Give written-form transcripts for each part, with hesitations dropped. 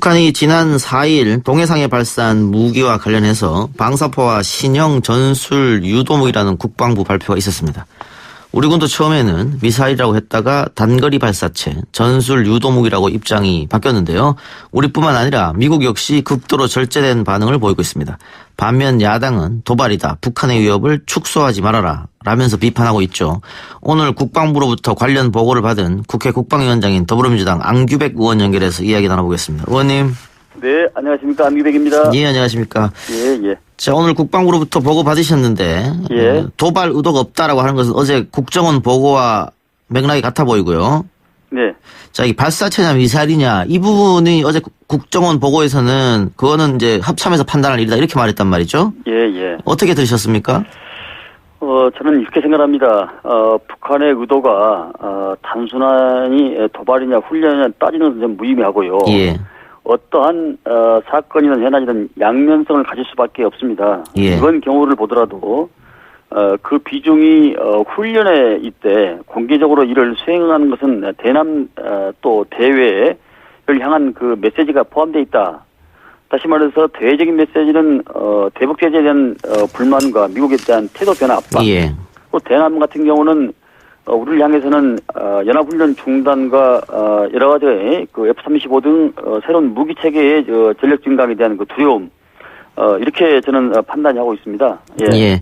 북한이 지난 4일 동해상에 발사한 무기와 관련해서 방사포와 신형 전술 유도무기라는 국방부 발표가 있었습니다. 우리 군도 처음에는 미사일이라고 했다가 단거리 발사체, 전술 유도무기라고 입장이 바뀌었는데요. 우리뿐만 아니라 미국 역시 극도로 절제된 반응을 보이고 있습니다. 반면 야당은 도발이다, 북한의 위협을 축소하지 말아라 라면서 비판하고 있죠. 오늘 국방부로부터 관련 보고를 받은 국회 국방위원장인 더불어민주당 안규백 의원 연결해서 이야기 나눠보겠습니다. 의원님. 네, 안녕하십니까. 안규백입니다. 예, 안녕하십니까. 예. 자, 오늘 국방부로부터 보고 받으셨는데 예. 도발 의도가 없다라고 하는 것은 어제 국정원 보고와 맥락이 같아 보이고요. 네. 자, 이 발사체냐 미사일이냐 이 부분이 어제 국정원 보고에서는 그거는 이제 합참에서 판단할 일이다 이렇게 말했단 말이죠. 예. 어떻게 들으셨습니까? 저는 이렇게 생각합니다. 북한의 의도가 단순히 도발이냐 훈련이냐 따지는 것은 좀 무의미하고요. 예. 어떠한 사건이든 현안이든 양면성을 가질 수밖에 없습니다. 예. 이번 경우를 보더라도 그 비중이 훈련에 이때 공개적으로 이를 수행하는 것은 대남 또 대외를 향한 그 메시지가 포함되어 있다. 다시 말해서 대외적인 메시지는 대북 제재에 대한 불만과 미국에 대한 태도 변화 압박. 예. 또 대남 같은 경우는 우리를 향해서는 연합훈련 중단과 여러 가지의 그 F-35 등 새로운 무기 체계의 전력 증강에 대한 그 두려움 이렇게 저는 판단이 하고 있습니다. 예.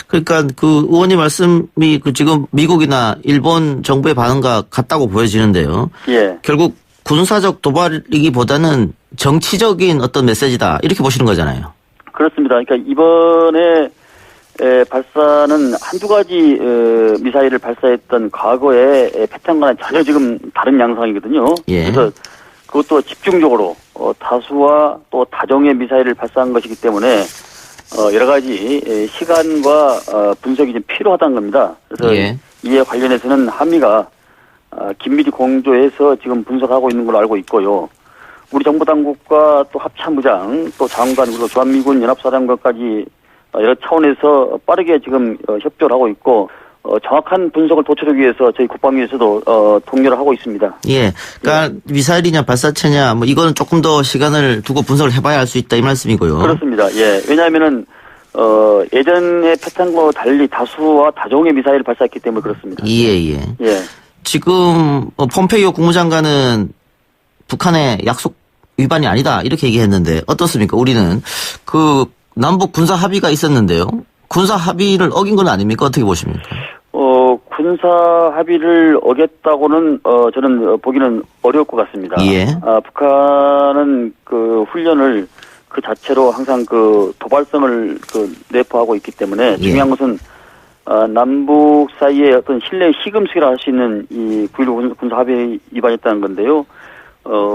그러니까 그 의원님 말씀이 그 지금 미국이나 일본 정부의 반응과 같다고 보여지는데요. 예. 결국 군사적 도발이기보다는 정치적인 어떤 메시지다 이렇게 보시는 거잖아요. 그렇습니다. 그러니까 이번에 발사는 한두 가지 미사일을 발사했던 과거의 패턴과는 전혀 지금 다른 양상이거든요. 예. 그래서 그것도 집중적으로 다수와 또 다종의 미사일을 발사한 것이기 때문에 여러 가지 시간과 분석이 좀 필요하다는 겁니다. 그래서 예. 이에 관련해서는 한미가 긴밀히 공조해서 지금 분석하고 있는 걸로 알고 있고요. 우리 정부 당국과 또 합참부장, 또 장관, 그리고 주한미군 연합사령관까지 여러 차원에서 빠르게 지금 협조를 하고 있고 정확한 분석을 도출하기 위해서 저희 국방위에서도 통렬을 하고 있습니다. 예, 그러니까 미사일이냐 발사체냐 뭐 이거는 조금 더 시간을 두고 분석을 해봐야 할 수 있다 이 말씀이고요. 그렇습니다. 예, 왜냐하면은 예전의 패턴과 달리 다수와 다종의 미사일을 발사했기 때문에 그렇습니다. 예. 지금 폼페이오 국무장관은 북한의 약속 위반이 아니다 이렇게 얘기했는데 어떻습니까? 우리는 그 남북 군사 합의가 있었는데요. 군사 합의를 어긴 건 아닙니까? 어떻게 보십니까? 군사 합의를 어겼다고는 저는 보기는 어려울 것 같습니다. 예. 북한은 그 훈련을 그 자체로 항상 그 도발성을 내포하고 있기 때문에 중요한 것은 남북 사이에 어떤 신뢰 시금석이라 할 수 있는 이 9.19 군사 합의 위반이었다는 건데요.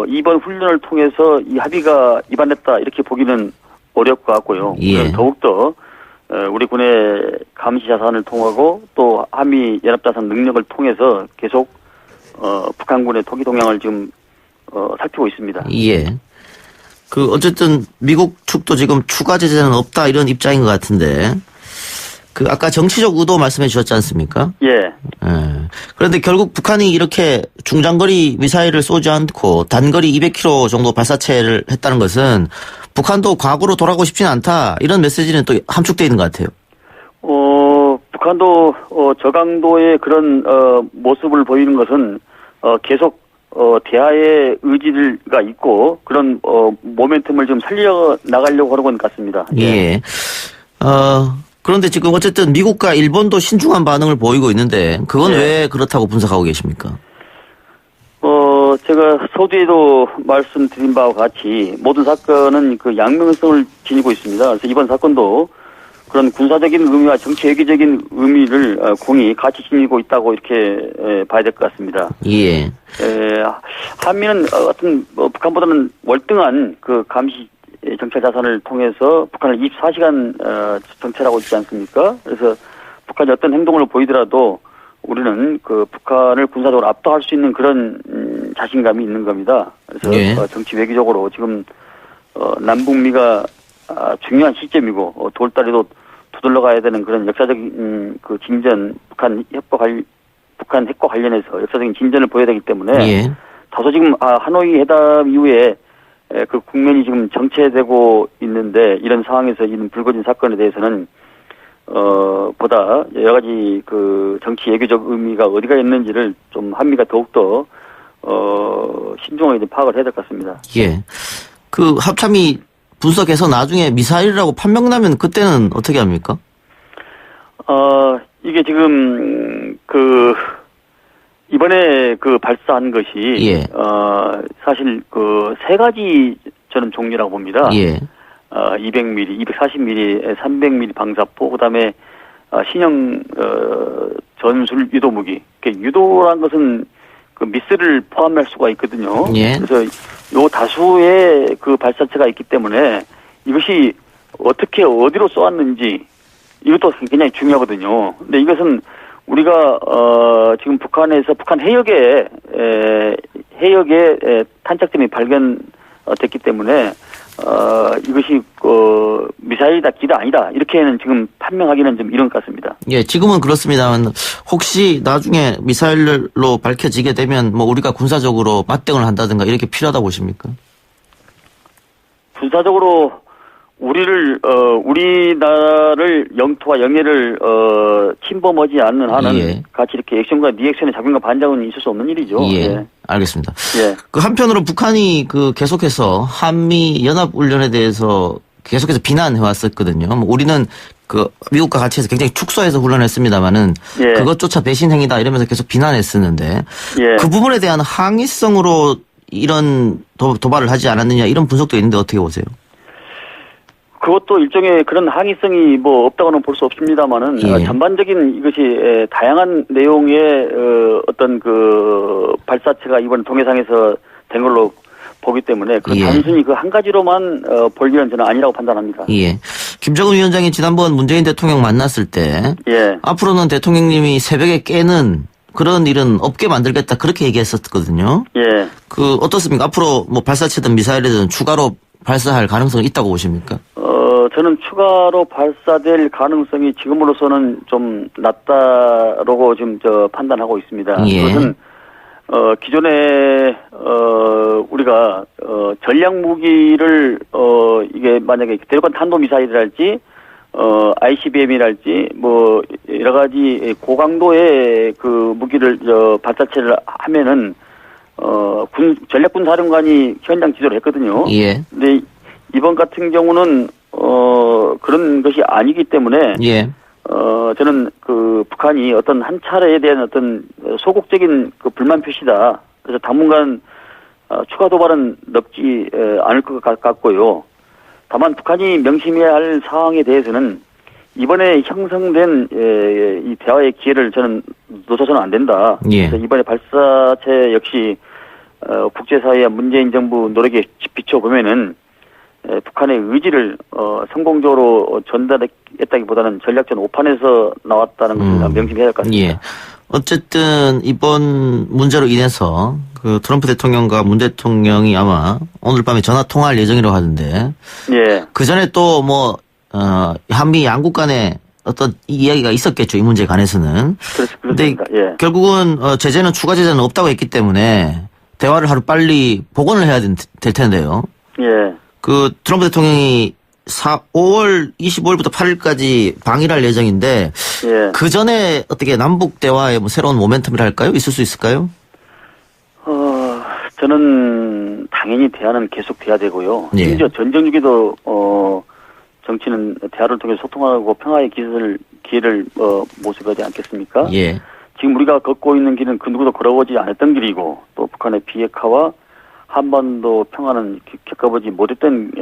이번 훈련을 통해서 이 합의가 위반됐다 이렇게 보기는 어려울 것 같고요. 예. 더욱더 우리 군의 감시 자산을 통하고 또 한미 연합자산 능력을 통해서 계속 북한군의 토기 동향을 지금 살피고 있습니다. 예. 그 어쨌든 미국 측도 지금 추가 제재는 없다 이런 입장인 것 같은데 그 아까 정치적 의도 말씀해 주셨지 않습니까? 예. 그런데 결국 북한이 이렇게 중장거리 미사일을 쏘지 않고 단거리 200km 정도 발사체를 했다는 것은 북한도 과거로 돌아가고 싶지는 않다 이런 메시지는 또 함축되어 있는 것 같아요. 북한도 저강도의 그런 모습을 보이는 것은 계속 대화의 의지가 있고 그런 모멘텀을 좀 살려 나가려고 하는 것 같습니다. 예. 그런데 지금 어쨌든 미국과 일본도 신중한 반응을 보이고 있는데 그건 왜 그렇다고 분석하고 계십니까? 제가 서두에도 말씀드린 바와 같이 모든 사건은 그 양면성을 지니고 있습니다. 그래서 이번 사건도 그런 군사적인 의미와 정치 외교적인 의미를 공히 같이 지니고 있다고 이렇게 봐야 될 것 같습니다. 예. 한미는 어떤 북한보다는 월등한 그 감시 정찰 자산을 통해서 북한을 24시간 정찰하고 있지 않습니까? 그래서 북한이 어떤 행동을 보이더라도 우리는 그 북한을 군사적으로 압도할 수 있는 그런 자신감이 있는 겁니다. 그래서 예. 정치 외교적으로 지금 남북미가 중요한 시점이고 돌다리도 두들러 가야 되는 그런 역사적인 그 진전 북한 핵과 관련해서 역사적인 진전을 보여야 되기 때문에 예. 다소 지금 하노이 회담 이후에 그 국면이 지금 정체되고 있는데 이런 상황에서 이런 불거진 사건에 대해서는 보다 여러 가지 그 정치 외교적 의미가 어디가 있는지를 좀 한미가 더욱더 신중하게 좀 파악을 해야 될 것 같습니다. 예. 그 합참이 분석해서 나중에 미사일이라고 판명 나면 그때는 어떻게 합니까? 이게 지금 이번에 발사한 것이 예. 사실 세 가지 저는 종류라고 봅니다. 예. 200mm, 240mm, 300mm 방사포, 그다음에 신형 전술 유도 무기. 유도란 것은 그 미스를 포함할 수가 있거든요. 예. 그래서 요 다수의 그 발사체가 있기 때문에 이것이 어떻게 어디로 쏘았는지 이것도 굉장히 중요하거든요. 근데 이것은 우리가 지금 북한 해역에 탄착점이 발견됐기 때문에 이것이 미사일이다 기다 아니다 이렇게는 지금 판명하기는 좀 이른 것 같습니다. 예, 지금은 그렇습니다만 혹시 나중에 미사일로 밝혀지게 되면 뭐 우리가 군사적으로 맞대응을 한다든가 이렇게 필요하다 보십니까? 군사적으로 우리나라를 영토와 영해를 침범하지 않는 한은 예. 같이 이렇게 액션과 리액션의 작용과 반작용은 있을 수 없는 일이죠. 예. 예. 알겠습니다. 예. 그 한편으로 북한이 계속해서 한미 연합 훈련에 대해서 계속해서 비난해 왔었거든요. 뭐 우리는 미국과 같이 해서 굉장히 축소해서 훈련했습니다만은 예. 그것조차 배신 행위다 이러면서 계속 비난했었는데 예. 그 부분에 대한 항의성으로 이런 도발을 하지 않았느냐 이런 분석도 있는데 어떻게 보세요? 그것도 일종의 그런 항의성이 뭐 없다고는 볼 수 없습니다만은 예. 전반적인 이것이 다양한 내용의 어떤 그 발사체가 이번 동해상에서 된 걸로 보기 때문에 예. 단순히 그 한 가지로만 볼 일은 저는 아니라고 판단합니다. 예. 김정은 위원장이 지난번 문재인 대통령 만났을 때 예. 앞으로는 대통령님이 새벽에 깨는 그런 일은 없게 만들겠다 그렇게 얘기했었거든요. 예. 어떻습니까? 앞으로 뭐 발사체든 미사일이든 추가로 발사할 가능성이 있다고 보십니까? 저는 추가로 발사될 가능성이 지금으로서는 좀 낮다라고 지금 판단하고 있습니다. 예. 그것은 기존에 우리가 전략 무기를 이게 만약에 대륙간 탄도 미사일이랄지 ICBM이랄지 뭐 여러 가지 고강도의 그 무기를 발사체를 하면은 전략군 사령관이 현장 지도를 했거든요. 예. 근데 이번 같은 경우는 그런 것이 아니기 때문에 예. 저는 그 북한이 어떤 한 차례에 대한 어떤 소극적인 그 불만 표시다. 그래서 당분간 추가 도발은 넓지 않을 것 같고요. 다만 북한이 명심해야 할 사항에 대해서는 이번에 형성된 이 대화의 기회를 저는 놓쳐서는 안 된다. 예. 그래서 이번에 발사체 역시 국제사회와 문재인 정부 노력에 비춰보면은 북한의 의지를 성공적으로 전달했다기보다는 전략전 5판에서 나왔다는 것을 명심해야 할 것 같습니다. 예. 어쨌든 이번 문제로 인해서 그 트럼프 대통령과 문 대통령이 아마 오늘 밤에 전화 통화할 예정이라고 하던데. 예. 그 전에 또 한미 양국 간에 어떤 이야기가 있었겠죠. 이 문제에 관해서는. 그런데 예. 결국은 추가 제재는 없다고 했기 때문에 대화를 하루 빨리 복원을 해야 될 텐데요. 예. 그 트럼프 대통령이 5월 25일부터 8일까지 방일할 예정인데 예. 그 전에 어떻게 남북 대화의 새로운 모멘텀이랄까요? 있을 수 있을까요? 저는 당연히 대화는 계속 돼야 되고요. 예. 심지어 전쟁 중에도 정치는 대화를 통해 소통하고 평화의 기회를 모색해야 되지 않겠습니까? 예. 지금 우리가 걷고 있는 길은 그 누구도 걸어보지 않았던 길이고 또 북한의 비핵화와 한반도 평화는 겪어보지 못했던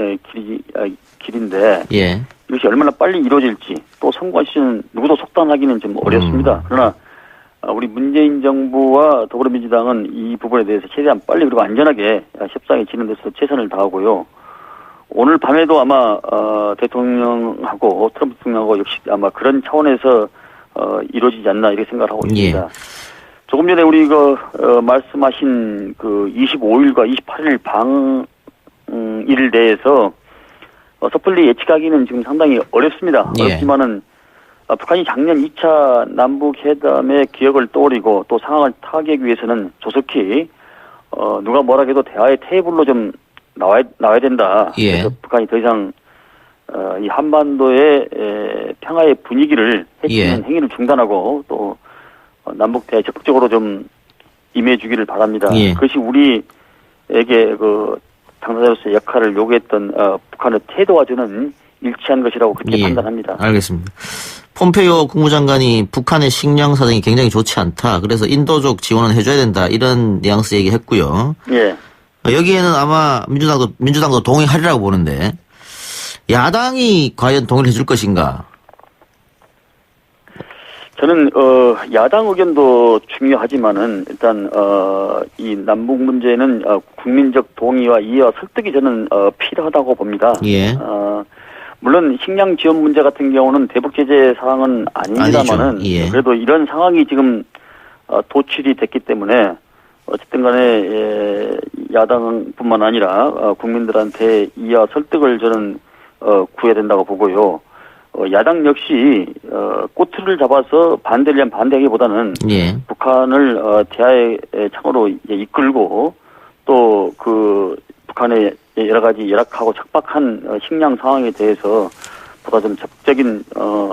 길인데 예. 이것이 얼마나 빨리 이루어질지 또 성과 시는 누구도 속단하기는 좀 어렵습니다. 그러나 우리 문재인 정부와 더불어민주당은 이 부분에 대해서 최대한 빨리 그리고 안전하게 협상에 진행돼서 최선을 다하고요. 오늘 밤에도 아마 대통령하고 트럼프 대통령하고 역시 아마 그런 차원에서 이루어지지 않나 이렇게 생각을 하고 있습니다. 예. 조금 전에 우리 말씀하신 25일과 28일 방일에 대해서 섣불리 예측하기는 지금 상당히 어렵습니다. 예. 어렵지만은 북한이 작년 2차 남북 회담의 기억을 떠올리고 또 상황을 타개하기 위해서는 조속히 누가 뭐라 해도 대화의 테이블로 좀 나와야 된다. 예. 그래서 북한이 더 이상 이 한반도의 평화의 분위기를 해치는 행위를 중단하고 또 남북 대화에 적극적으로 좀 임해주기를 바랍니다. 예. 그것이 우리에게 그 당사자로서의 역할을 요구했던 북한의 태도와 저는 일치한 것이라고 그렇게 판단합니다. 알겠습니다. 폼페이오 국무장관이 북한의 식량 사정이 굉장히 좋지 않다. 그래서 인도적 지원은 해줘야 된다. 이런 뉘앙스 얘기했고요. 예. 여기에는 아마 민주당도 동의하리라고 보는데 야당이 과연 동의를 해줄 것인가? 저는 야당 의견도 중요하지만은 일단 이 남북 문제는 국민적 동의와 이해와 설득이 저는 필요하다고 봅니다. 예. 물론 식량 지원 문제 같은 경우는 대북 제재 사항은 아닙니다만은 예. 그래도 이런 상황이 지금 도출이 됐기 때문에 어쨌든 간에 야당뿐만 아니라 국민들한테 이해와 설득을 저는 구해야 된다고 보고요. 야당 역시 꼬투리를 잡아서 반대를 위한 반대하기보다는 예. 북한을 대화의 창으로 이끌고 또 그 북한의 여러 가지 열악하고 척박한 식량 상황에 대해서 보다 좀 적극적인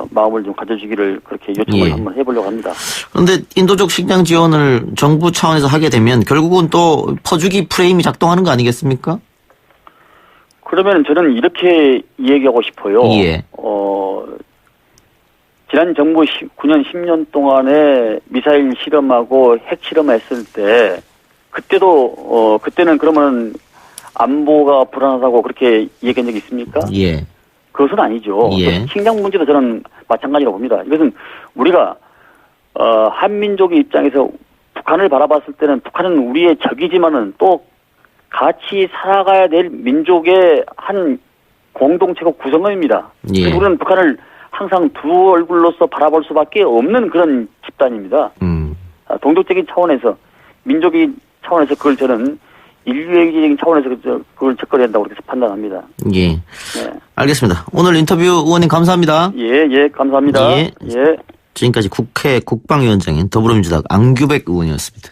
마음을 좀 가져주기를 그렇게 요청을 한번 해보려고 합니다. 그런데 인도적 식량 지원을 정부 차원에서 하게 되면 결국은 또 퍼주기 프레임이 작동하는 거 아니겠습니까? 그러면 저는 이렇게 얘기하고 싶어요. 예. 지난 정부 9년 10년 동안에 미사일 실험하고 핵 실험했을 때 그때는 그러면 안보가 불안하다고 그렇게 얘기한 적이 있습니까? 예. 그것은 아니죠. 예. 식량 문제도 저는 마찬가지라고 봅니다. 이것은 우리가 한민족의 입장에서 북한을 바라봤을 때는 북한은 우리의 적이지만은 또 같이 살아가야 될 민족의 한 공동체가 구성원입니다. 예. 그래서 우리는 북한을 항상 두 얼굴로서 바라볼 수밖에 없는 그런 집단입니다. 동족적인 차원에서 민족의 차원에서 그걸 저는 인류애기적인 차원에서 그걸 접근해야 한다고 그렇게 판단합니다. 예. 네. 알겠습니다. 오늘 인터뷰 의원님 감사합니다. 예, 감사합니다. 예. 지금까지 국회 국방위원장인 더불어민주당 안규백 의원이었습니다.